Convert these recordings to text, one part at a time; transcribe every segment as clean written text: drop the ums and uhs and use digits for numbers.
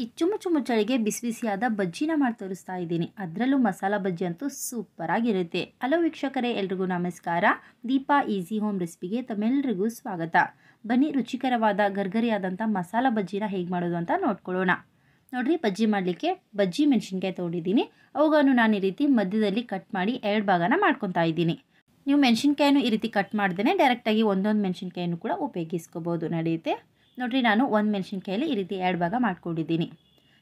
ಈ ಚುಮ್ಮು ಚಳಿಗೆ ಬಿಸಿ ಬಿಸಿಯಾದ ಬಜ್ಜಿನ ಮಾಡಿ ತೋರಿಸ್ತಾ ಇದ್ದೀನಿ. ಅದರಲ್ಲೂ ಮಸಾಲ ಬಜ್ಜಿ ಅಂತೂ ಸೂಪರ್ ಆಗಿರುತ್ತೆ. ಹಲೋ ವೀಕ್ಷಕರೇ, ಎಲ್ರಿಗೂ ನಮಸ್ಕಾರ. ದೀಪಾ ಈಸಿ ಹೋಮ್ ರೆಸಿಪಿಗೆ ತಮ್ಮೆಲ್ಲರಿಗೂ ಸ್ವಾಗತ. ಬನ್ನಿ ರುಚಿಕರವಾದ ಗರ್ಗರಿಯಾದಂಥ ಮಸಾಲ ಬಜ್ಜಿನ ಹೇಗೆ ಮಾಡೋದು ಅಂತ ನೋಡ್ಕೊಳ್ಳೋಣ. ನೋಡ್ರಿ, ಬಜ್ಜಿ ಮಾಡಲಿಕ್ಕೆ ಬಜ್ಜಿ ಮೆಣಸಿನ್ಕಾಯಿ ತೊಗೊಂಡಿದ್ದೀನಿ. ಅವುಗಳನ್ನು ನಾನು ಈ ರೀತಿ ಮಧ್ಯದಲ್ಲಿ ಕಟ್ ಮಾಡಿ 2 ಭಾಗನ ಮಾಡ್ಕೊತಾ ಇದ್ದೀನಿ. ನೀವು ಮೆಣಸಿನ್ಕಾಯನ್ನು ಈ ರೀತಿ ಕಟ್ ಮಾಡ್ದೇ ಡೈರೆಕ್ಟಾಗಿ ಒಂದೊಂದು ಮೆಣಸಿನ್ಕಾಯನ್ನು ಕೂಡ ಉಪಯೋಗಿಸ್ಕೋಬೋದು, ನಡೆಯುತ್ತೆ. ನೋಡಿರಿ, ನಾನು ಒಂದು ಮೆಣಸಿನ್ಕಾಯಲ್ಲಿ ಈ ರೀತಿ 2 ಭಾಗ ಮಾಡ್ಕೊಂಡಿದ್ದೀನಿ.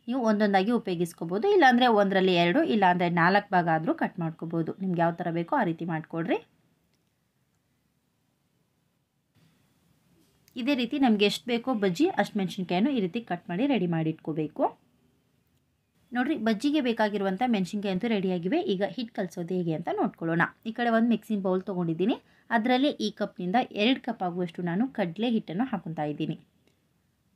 ನೀವು ಒಂದೊಂದಾಗಿ ಉಪಯೋಗಿಸ್ಕೋಬೋದು, ಇಲ್ಲಾಂದರೆ ಒಂದರಲ್ಲಿ 2, ಇಲ್ಲಾಂದರೆ 4 ಭಾಗ ಆದರೂ ಕಟ್ ಮಾಡ್ಕೋಬೋದು. ನಿಮ್ಗೆ ಯಾವ ಥರ ಬೇಕೋ ಆ ರೀತಿ ಮಾಡಿಕೊಡ್ರಿ. ಇದೇ ರೀತಿ ನಮಗೆ ಎಷ್ಟು ಬೇಕೋ ಬಜ್ಜಿ ಅಷ್ಟು ಮೆಣಸಿನ್ಕಾಯನ್ನು ಈ ರೀತಿ ಕಟ್ ಮಾಡಿ ರೆಡಿ ಮಾಡಿ ಇಟ್ಕೋಬೇಕು. ನೋಡಿರಿ, ಬಜ್ಜಿಗೆ ಬೇಕಾಗಿರುವಂಥ ಮೆಣಸಿನ್ಕಾಯಿ ಅಂತೂ ರೆಡಿಯಾಗಿವೆ. ಈಗ ಹಿಟ್ಟು ಕಲಿಸೋದು ಹೇಗೆ ಅಂತ ನೋಡ್ಕೊಳ್ಳೋಣ. ಈ ಕಡೆ ಒಂದು ಮಿಕ್ಸಿಂಗ್ ಬೌಲ್ ತೊಗೊಂಡಿದ್ದೀನಿ. ಅದರಲ್ಲಿ ಈ ಕಪ್ನಿಂದ 2 ಕಪ್ ಆಗುವಷ್ಟು ನಾನು ಕಡಲೆ ಹಿಟ್ಟನ್ನು ಹಾಕೊತಾ ಇದ್ದೀನಿ.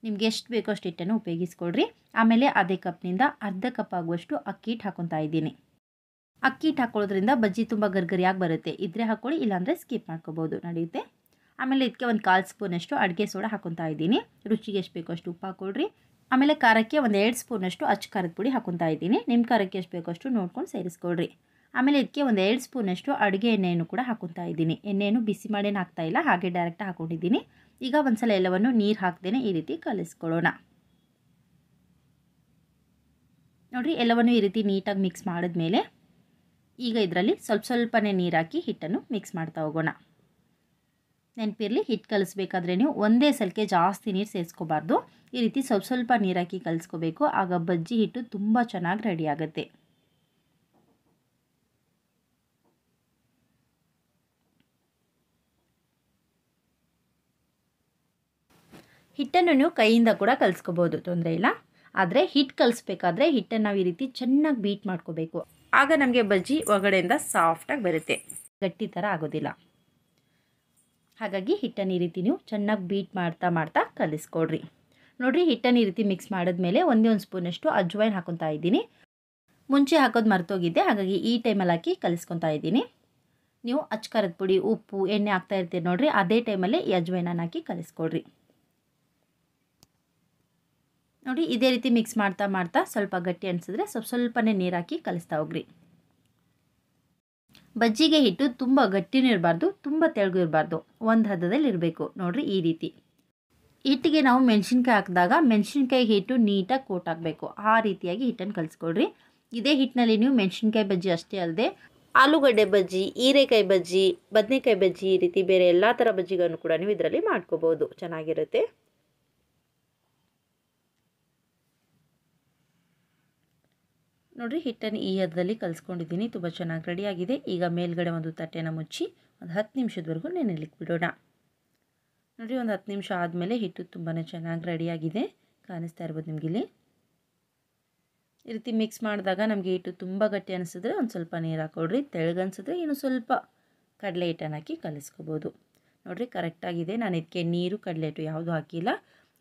ನಿಮ್ಗೆ ಎಷ್ಟು ಬೇಕೋ ಅಷ್ಟು ಹಿಟ್ಟನ್ನು ಉಪಯೋಗಿಸ್ಕೊಳ್ರಿ. ಆಮೇಲೆ ಅದೇ ಕಪ್ನಿಂದ ಅರ್ಧ ಕಪ್ ಆಗುವಷ್ಟು ಅಕ್ಕಿ ಹಿಟ್ಟು ಹಾಕೊತಾ ಇದ್ದೀನಿ. ಅಕ್ಕಿ ಹಿಟ್ಟು ಹಾಕೊಳ್ಳೋದ್ರಿಂದ ಬಜ್ಜಿ ತುಂಬ ಗರ್ಗರಿಯಾಗಿ ಬರುತ್ತೆ. ಇದ್ರೆ ಹಾಕ್ಕೊಳ್ಳಿ, ಇಲ್ಲಾಂದರೆ ಸ್ಕಿಪ್ ಮಾಡ್ಕೋಬೋದು, ನಡೆಯುತ್ತೆ. ಆಮೇಲೆ ಇದಕ್ಕೆ ಒಂದು 1/4 ಸ್ಪೂನಷ್ಟು ಅಡುಗೆ ಸೋಡಾ ಹಾಕೊತಾ ಇದ್ದೀನಿ. ರುಚಿಗೆ ಎಷ್ಟು ಬೇಕೋ ಅಷ್ಟು ಉಪ್ಪು ಹಾಕ್ಕೊಳ್ರಿ. ಆಮೇಲೆ ಖಾರಕ್ಕೆ ಒಂದು 2 ಸ್ಪೂನಷ್ಟು ಅಚ್ಚ ಖಾರದ ಪುಡಿ ಹಾಕೊತಾ ಇದ್ದೀನಿ. ನಿಮ್ಮ ಖಾರಕ್ಕೆ ಎಷ್ಟು ಬೇಕೋ ಅಷ್ಟು ನೋಡ್ಕೊಂಡು ಸೇರಿಸ್ಕೊಳ್ರಿ. ಆಮೇಲೆ ಇದಕ್ಕೆ ಒಂದು 2 ಸ್ಪೂನಷ್ಟು ಅಡುಗೆ ಎಣ್ಣೆಯನ್ನು ಕೂಡ ಹಾಕೊತಾ ಇದ್ದೀನಿ. ಎಣ್ಣೆಯನ್ನು ಬಿಸಿ ಮಾಡೇನು ಹಾಕ್ತಾ ಇಲ್ಲ, ಹಾಗೆ ಡೈರೆಕ್ಟ್ ಹಾಕೊಂಡಿದ್ದೀನಿ. ಈಗ ಒಂದ್ಸಲ ಎಲ್ಲವನ್ನು ನೀರು ಹಾಕ್ದೇನೆ ಈ ರೀತಿ ಕಲಿಸ್ಕೊಳ್ಳೋಣ. ನೋಡಿರಿ, ಎಲ್ಲವನ್ನು ಈ ರೀತಿ ನೀಟಾಗಿ ಮಿಕ್ಸ್ ಮಾಡಿದ್ಮೇಲೆ ಈಗ ಇದರಲ್ಲಿ ಸ್ವಲ್ಪನೇ ನೀರು ಹಾಕಿ ಹಿಟ್ಟನ್ನು ಮಿಕ್ಸ್ ಮಾಡ್ತಾ ಹೋಗೋಣ. ನೆನಪಿರಲಿ, ಹಿಟ್ಟು ಕಲಿಸ್ಬೇಕಾದ್ರೆ ನೀವು ಒಂದೇ ಸಲಕ್ಕೆ ಜಾಸ್ತಿ ನೀರು ಸೇರಿಸ್ಕೋಬಾರ್ದು. ಈ ರೀತಿ ಸ್ವಲ್ಪ ನೀರು ಹಾಕಿ ಕಲಿಸ್ಕೋಬೇಕು. ಆಗ ಬಜ್ಜಿ ಹಿಟ್ಟು ತುಂಬ ಚೆನ್ನಾಗಿ ರೆಡಿ ಆಗುತ್ತೆ. ಹಿಟ್ಟನ್ನು ನೀವು ಕೈಯಿಂದ ಕೂಡ ಕಲಿಸ್ಕೋಬೋದು, ತೊಂದರೆ ಇಲ್ಲ. ಆದರೆ ಹಿಟ್ಟು ಕಲಿಸ್ಬೇಕಾದ್ರೆ ಹಿಟ್ಟನ್ನು ನಾವು ಈ ರೀತಿ ಚೆನ್ನಾಗಿ ಬೀಟ್ ಮಾಡ್ಕೋಬೇಕು. ಆಗ ನಮಗೆ ಬಜ್ಜಿ ಒಳಗಡೆಯಿಂದ ಸಾಫ್ಟಾಗಿ ಬರುತ್ತೆ, ಗಟ್ಟಿ ಥರ ಆಗೋದಿಲ್ಲ. ಹಾಗಾಗಿ ಹಿಟ್ಟನ್ನು ಈ ರೀತಿ ನೀವು ಚೆನ್ನಾಗಿ ಬೀಟ್ ಮಾಡ್ತಾ ಕಲಿಸ್ಕೊಡ್ರಿ. ನೋಡಿರಿ, ಹಿಟ್ಟನ್ನು ಈ ರೀತಿ ಮಿಕ್ಸ್ ಮಾಡಿದ್ಮೇಲೆ ಒಂದೇ ಒಂದು ಸ್ಪೂನಷ್ಟು ಅಜ್ವೈನ್ ಹಾಕೊತಾ ಇದ್ದೀನಿ. ಮುಂಚೆ ಹಾಕೋದು ಮರ್ತೋಗಿದ್ದೆ, ಹಾಗಾಗಿ ಈ ಟೈಮಲ್ಲಿ ಹಾಕಿ ಕಲಿಸ್ಕೊತಾ ಇದ್ದೀನಿ. ನೀವು ಅಚ್ಚ ಖಾರದ ಪುಡಿ, ಉಪ್ಪು, ಎಣ್ಣೆ ಹಾಕ್ತಾ ಇರ್ತೀರಿ ನೋಡಿರಿ, ಅದೇ ಟೈಮಲ್ಲೇ ಈ ಅಜ್ವೈನನ್ನು ಹಾಕಿ ಕಲಿಸ್ಕೊಡ್ರಿ. ನೋಡಿ, ಇದೇ ರೀತಿ ಮಿಕ್ಸ್ ಮಾಡ್ತಾ ಸ್ವಲ್ಪ ಗಟ್ಟಿ ಅನಿಸಿದ್ರೆ ಸ್ವಲ್ಪನೇ ನೀರು ಹಾಕಿ ಕಲಿಸ್ತಾ ಹೋಗ್ರಿ. ಬಜ್ಜಿಗೆ ಹಿಟ್ಟು ತುಂಬ ಗಟ್ಟಿನೂ ಇರಬಾರ್ದು, ತುಂಬ ತೆಳ್ಳಗೂ ಇರಬಾರ್ದು, ಒಂದು ಹದದಲ್ಲಿ ಇರಬೇಕು. ನೋಡಿರಿ, ಈ ರೀತಿ ಹಿಟ್ಟಿಗೆ ನಾವು ಮೆಣಸಿನ್ಕಾಯಿ ಹಾಕಿದಾಗ ಮೆಣಸಿನ್ಕಾಯಿ ಹಿಟ್ಟು ನೀಟಾಗಿ ಕೋಟ್ ಆಗಬೇಕು. ಆ ರೀತಿಯಾಗಿ ಹಿಟ್ಟನ್ನು ಕಲಿಸ್ಕೊಳ್ರಿ. ಇದೇ ಹಿಟ್ಟಿನಲ್ಲಿ ನೀವು ಮೆಣಸಿನ್ಕಾಯಿ ಬಜ್ಜಿ ಅಷ್ಟೇ ಅಲ್ಲದೆ ಆಲೂಗಡ್ಡೆ ಬಜ್ಜಿ, ಹೀರೆಕಾಯಿ ಬಜ್ಜಿ, ಬದನೆಕಾಯಿ ಬಜ್ಜಿ, ಈ ರೀತಿ ಬೇರೆ ಎಲ್ಲ ಥರ ಬಜ್ಜಿಗಳನ್ನು ಕೂಡ ನೀವು ಇದರಲ್ಲಿ ಮಾಡ್ಕೋಬೋದು, ಚೆನ್ನಾಗಿರುತ್ತೆ. ನೋಡಿರಿ, ಹಿಟ್ಟನ್ನು ಈ ಹದದಲ್ಲಿ ಕಲಿಸ್ಕೊಂಡಿದ್ದೀನಿ. ತುಂಬ ಚೆನ್ನಾಗಿ ರೆಡಿಯಾಗಿದೆ. ಈಗ ಮೇಲ್ಗಡೆ ಒಂದು ತಟ್ಟೆನ ಮುಚ್ಚಿ ಒಂದು 10 ನಿಮಿಷದವರೆಗೂ ನೆನೆಲಿಕ್ಕೆ ಬಿಡೋಣ. ನೋಡಿರಿ, ಒಂದು 10 ನಿಮಿಷ ಆದಮೇಲೆ ಹಿಟ್ಟು ತುಂಬಾ ಚೆನ್ನಾಗಿ ರೆಡಿಯಾಗಿದೆ, ಕಾಣಿಸ್ತಾ ಇರ್ಬೋದು ನಿಮಗಿಲ್ಲಿ. ಈ ರೀತಿ ಮಿಕ್ಸ್ ಮಾಡಿದಾಗ ನಮಗೆ ಹಿಟ್ಟು ತುಂಬ ಗಟ್ಟಿ ಅನಿಸಿದ್ರೆ ಒಂದು ಸ್ವಲ್ಪ ನೀರು ಹಾಕ್ಕೊಡ್ರಿ. ತೆಳ್ಳಗನ್ಸಿದ್ರೆ ಇನ್ನು ಸ್ವಲ್ಪ ಕಡಲೆ ಹಿಟ್ಟನ್ನು ಹಾಕಿ ಕಲಿಸ್ಕೋಬೋದು. ನೋಡಿರಿ, ಕರೆಕ್ಟಾಗಿದೆ. ನಾನು ಇದಕ್ಕೆ ನೀರು, ಕಡಲೆ ಹಿಟ್ಟು ಯಾವುದೂ ಹಾಕಿಲ್ಲ.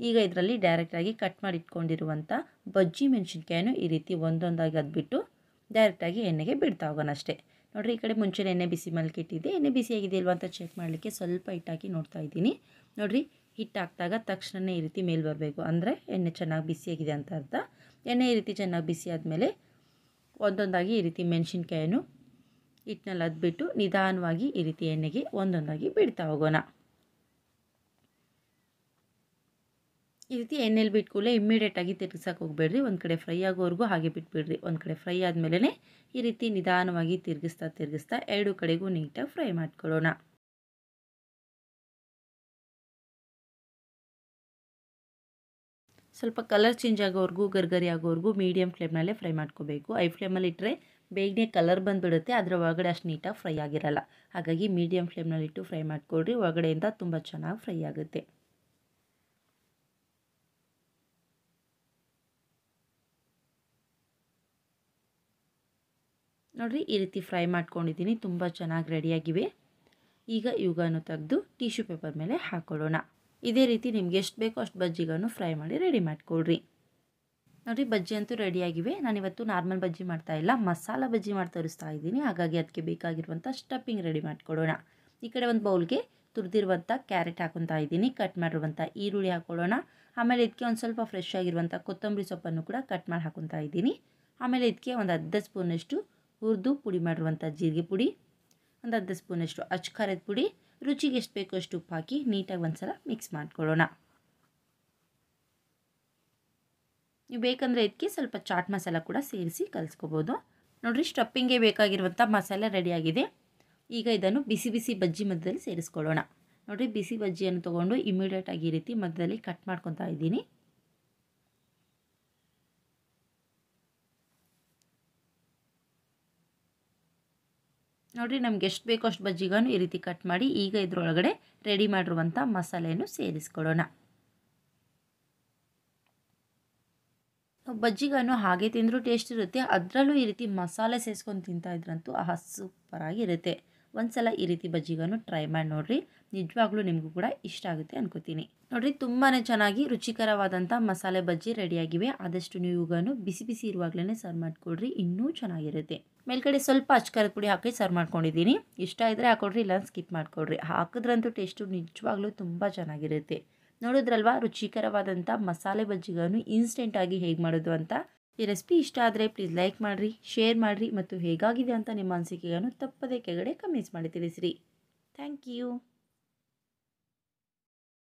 ಈಗ ಇದರಲ್ಲಿ ಡೈರೆಕ್ಟಾಗಿ ಕಟ್ ಮಾಡಿ ಇಟ್ಕೊಂಡಿರುವಂಥ ಬಜ್ಜಿ ಮೆಣಸಿನ್ಕಾಯನ್ನು ಈ ರೀತಿ ಒಂದೊಂದಾಗಿ ಅದ್ಬಿಟ್ಟು ಡೈರೆಕ್ಟಾಗಿ ಎಣ್ಣೆಗೆ ಬಿಡ್ತಾ ಹೋಗೋಣ ಅಷ್ಟೇ. ನೋಡಿರಿ, ಈ ಕಡೆ ಮುಂಚೆ ಎಣ್ಣೆ ಬಿಸಿ ಮಾಡಲಿಕ್ಕೆ ಇಟ್ಟಿದ್ದೆ. ಎಣ್ಣೆ ಬಿಸಿಯಾಗಿದೆ ಇಲ್ವಾ ಅಂತ ಚೆಕ್ ಮಾಡಲಿಕ್ಕೆ ಸ್ವಲ್ಪ ಹಿಟ್ಟು ಹಾಕಿ ನೋಡ್ತಾ ಇದ್ದೀನಿ. ನೋಡಿರಿ, ಹಿಟ್ಟು ಹಾಕಿದಾಗ ತಕ್ಷಣವೇ ಈ ರೀತಿ ಮೇಲೆ ಬರಬೇಕು, ಅಂದರೆ ಎಣ್ಣೆ ಚೆನ್ನಾಗಿ ಬಿಸಿಯಾಗಿದೆ ಅಂತ ಅರ್ಥ. ಎಣ್ಣೆ ಈ ರೀತಿ ಚೆನ್ನಾಗಿ ಬಿಸಿ ಆದಮೇಲೆ ಒಂದೊಂದಾಗಿ ಈ ರೀತಿ ಮೆಣಸಿನ್ಕಾಯನ್ನು ಹಿಟ್ಟಿನಲ್ಲಿ ಅದ್ಬಿಟ್ಟು ನಿಧಾನವಾಗಿ ಈ ರೀತಿ ಎಣ್ಣೆಗೆ ಒಂದೊಂದಾಗಿ ಬಿಡ್ತಾ ಹೋಗೋಣ. ಈ ರೀತಿ ಎಣ್ಣೆಲಿ ಬಿಟ್ಟು ಕೂಡಲೇ ಇಮ್ಮಿಡಿಯೇಟಾಗಿ ತಿರ್ಗಿಸೋಕೆ ಹೋಗಬೇಡ್ರಿ. ಒಂದು ಕಡೆ ಫ್ರೈ ಆಗೋವರೆಗೂ ಹಾಗೆ ಬಿಟ್ಬಿಡ್ರಿ. ಒಂದು ಕಡೆ ಫ್ರೈ ಆದಮೇಲೆ ಈ ರೀತಿ ನಿಧಾನವಾಗಿ ತಿರ್ಗಿಸ್ತಾ 2 ಕಡೆಗೂ ನೀಟಾಗಿ ಫ್ರೈ ಮಾಡ್ಕೊಳ್ಳೋಣ. ಸ್ವಲ್ಪ ಕಲರ್ ಚೇಂಜ್ ಆಗೋವರೆಗೂ, ಗರ್ಗರಿ ಆಗೋವರೆಗೂ ಮೀಡಿಯಮ್ ಫ್ಲೇಮ್ನಲ್ಲೇ ಫ್ರೈ ಮಾಡ್ಕೋಬೇಕು. ಐ ಫ್ಲೇಮಲ್ಲಿ ಇಟ್ಟರೆ ಬೇಗನೆ ಕಲರ್ ಬಂದುಬಿಡುತ್ತೆ, ಅದರ ಒಳಗಡೆ ಅಷ್ಟು ನೀಟಾಗಿ ಫ್ರೈ ಆಗಿರಲ್ಲ. ಹಾಗಾಗಿ ಮೀಡಿಯಮ್ ಫ್ಲೇಮ್ನಲ್ಲಿಟ್ಟು ಫ್ರೈ ಮಾಡ್ಕೊಳ್ರಿ. ಒಳಗಡೆಯಿಂದ ತುಂಬ ಚೆನ್ನಾಗಿ ಫ್ರೈ ಆಗುತ್ತೆ. ನೋಡಿರಿ, ಈ ರೀತಿ ಫ್ರೈ ಮಾಡ್ಕೊಂಡಿದ್ದೀನಿ. ತುಂಬ ಚೆನ್ನಾಗಿ ರೆಡಿಯಾಗಿವೆ. ಈಗ ಇವುಗಳನ್ನು ತೆಗೆದು ಟಿಶ್ಯೂ ಪೇಪರ್ ಮೇಲೆ ಹಾಕೊಳ್ಳೋಣ. ಇದೇ ರೀತಿ ನಿಮ್ಗೆ ಎಷ್ಟು ಬೇಕೋ ಅಷ್ಟು ಬಜ್ಜಿಗಳನ್ನು ಫ್ರೈ ಮಾಡಿ ರೆಡಿ ಮಾಡ್ಕೊಳ್ರಿ. ನೋಡಿ, ಬಜ್ಜಿ ಅಂತೂ ರೆಡಿಯಾಗಿವೆ. ನಾನಿವತ್ತು ನಾರ್ಮಲ್ ಬಜ್ಜಿ ಮಾಡ್ತಾ ಇಲ್ಲ, ಮಸಾಲ ಬಜ್ಜಿ ಮಾಡಿ ತೋರಿಸ್ತಾ ಇದ್ದೀನಿ. ಹಾಗಾಗಿ ಅದಕ್ಕೆ ಬೇಕಾಗಿರುವಂಥ ಸ್ಟಫಿಂಗ್ ರೆಡಿ ಮಾಡ್ಕೊಳ್ಳೋಣ. ಈ ಕಡೆ ಒಂದು ಬೌಲ್ಗೆ ತುರಿದಿರುವಂಥ ಕ್ಯಾರೆಟ್ ಹಾಕೊತಾ ಇದ್ದೀನಿ. ಕಟ್ ಮಾಡಿರುವಂಥ ಈರುಳ್ಳಿ ಹಾಕ್ಕೊಳ್ಳೋಣ. ಆಮೇಲೆ ಇದಕ್ಕೆ ಒಂದು ಸ್ವಲ್ಪ ಫ್ರೆಶ್ ಆಗಿರುವಂಥ ಕೊತ್ತಂಬರಿ ಸೊಪ್ಪನ್ನು ಕೂಡ ಕಟ್ ಮಾಡಿ ಹಾಕೊತಾ ಇದ್ದೀನಿ. ಆಮೇಲೆ ಇದಕ್ಕೆ ಒಂದು ಅರ್ಧ ಸ್ಪೂನಷ್ಟು ಹುರಿದು ಪುಡಿ ಮಾಡಿರುವಂಥ ಜೀರಿಗೆ ಪುಡಿ, ಒಂದು ಅರ್ಧ ಸ್ಪೂನಷ್ಟು ಅಚ್ಚ ಖಾರದ ಪುಡಿ, ರುಚಿಗೆ ಎಷ್ಟು ಬೇಕೋ ಅಷ್ಟು ಉಪ್ಪು ಹಾಕಿ ನೀಟಾಗಿ ಒಂದು ಸಲ ಮಿಕ್ಸ್ ಮಾಡ್ಕೊಳ್ಳೋಣ. ನೀವು ಬೇಕಂದರೆ ಇದಕ್ಕೆ ಸ್ವಲ್ಪ ಚಾಟ್ ಮಸಾಲ ಕೂಡ ಸೇರಿಸಿ ಕಲಿಸ್ಕೋಬೋದು. ನೋಡಿರಿ, ಸ್ಟಫಿಂಗ್ಗೆ ಬೇಕಾಗಿರುವಂಥ ಮಸಾಲೆ ರೆಡಿಯಾಗಿದೆ. ಈಗ ಇದನ್ನು ಬಿಸಿ ಬಿಸಿ ಬಜ್ಜಿ ಮಧ್ಯದಲ್ಲಿ ಸೇರಿಸ್ಕೊಳ್ಳೋಣ. ನೋಡಿರಿ, ಬಿಸಿ ಬಜ್ಜಿಯನ್ನು ತೊಗೊಂಡು ಇಮಿಡಿಯೇಟಾಗಿ ಈ ರೀತಿ ಮಧ್ಯದಲ್ಲಿ ಕಟ್ ಮಾಡ್ಕೊತಾ ಇದ್ದೀನಿ. ನೋಡಿರಿ, ನಮ್ಗೆ ಎಷ್ಟು ಬೇಕೋ ಅಷ್ಟು ಬಜ್ಜಿಗಳನ್ನು ಈ ರೀತಿ ಕಟ್ ಮಾಡಿ ಈಗ ಇದರೊಳಗಡೆ ರೆಡಿ ಮಾಡಿರುವಂಥ ಮಸಾಲೆಯನ್ನು ಸೇರಿಸ್ಕೊಳ್ಳೋಣ. ಬಜ್ಜಿಗಳನ್ನು ಹಾಗೆ ತಿಂದರೂ ಟೇಸ್ಟ್ ಇರುತ್ತೆ, ಅದರಲ್ಲೂ ಈ ರೀತಿ ಮಸಾಲೆ ಸೇರಿಸ್ಕೊಂಡು ತಿಂತಾ ಇದ್ರಂತೂ ಸೂಪರಾಗಿರುತ್ತೆ. ಒಂದು ಸಲ ಈ ರೀತಿ ಬಜ್ಜಿಗಳನ್ನು ಟ್ರೈ ಮಾಡಿ ನೋಡಿರಿ, ನಿಜವಾಗ್ಲೂ ನಿಮಗೂ ಕೂಡ ಇಷ್ಟ ಆಗುತ್ತೆ ಅನ್ಕೋತೀನಿ. ನೋಡಿರಿ, ತುಂಬಾ ಚೆನ್ನಾಗಿ ರುಚಿಕರವಾದಂಥ ಮಸಾಲೆ ಬಜ್ಜಿ ರೆಡಿಯಾಗಿವೆ. ಆದಷ್ಟು ನೀವು ಇವುಗಳನ್ನು ಬಿಸಿ ಬಿಸಿ ಇರುವಾಗಲೇ ಸರ್ವ್ ಮಾಡಿಕೊಡ್ರಿ, ಇನ್ನೂ ಚೆನ್ನಾಗಿರುತ್ತೆ. ಮೇಲ್ಗಡೆ ಸ್ವಲ್ಪ ಅಚ್ಚಕಾರದ ಪುಡಿ ಹಾಕಿ ಸರ್ವ್ ಮಾಡ್ಕೊಂಡಿದ್ದೀನಿ. ಇಷ್ಟ ಇದ್ದರೆ ಹಾಕೊಡ್ರಿ, ಇಲ್ಲ ಸ್ಕಿಪ್ ಮಾಡಿಕೊಡ್ರಿ. ಹಾಕಿದ್ರಂತೂ ಟೇಸ್ಟು ನಿಜವಾಗ್ಲೂ ತುಂಬ ಚೆನ್ನಾಗಿರುತ್ತೆ. ನೋಡಿದ್ರಲ್ವಾ, ರುಚಿಕರವಾದಂಥ ಮಸಾಲೆ ಬಜ್ಜಿಗಳನ್ನು ಇನ್ಸ್ಟೆಂಟಾಗಿ ಹೇಗೆ ಮಾಡೋದು ಅಂತ. ಈ ರೆಸಿಪಿ ಇಷ್ಟ ಆದರೆ ಪ್ಲೀಸ್ ಲೈಕ್ ಮಾಡಿರಿ, ಶೇರ್ ಮಾಡಿರಿ ಮತ್ತು ಹೇಗಾಗಿದೆ ಅಂತ ನಿಮ್ಮ ಅನಿಸಿಕೆಯನ್ನು ತಪ್ಪದೇ ಕೆಳಗಡೆ ಕಮೆಂಟ್ಸ್ ಮಾಡಿ ತಿಳಿಸಿರಿ. Thank you.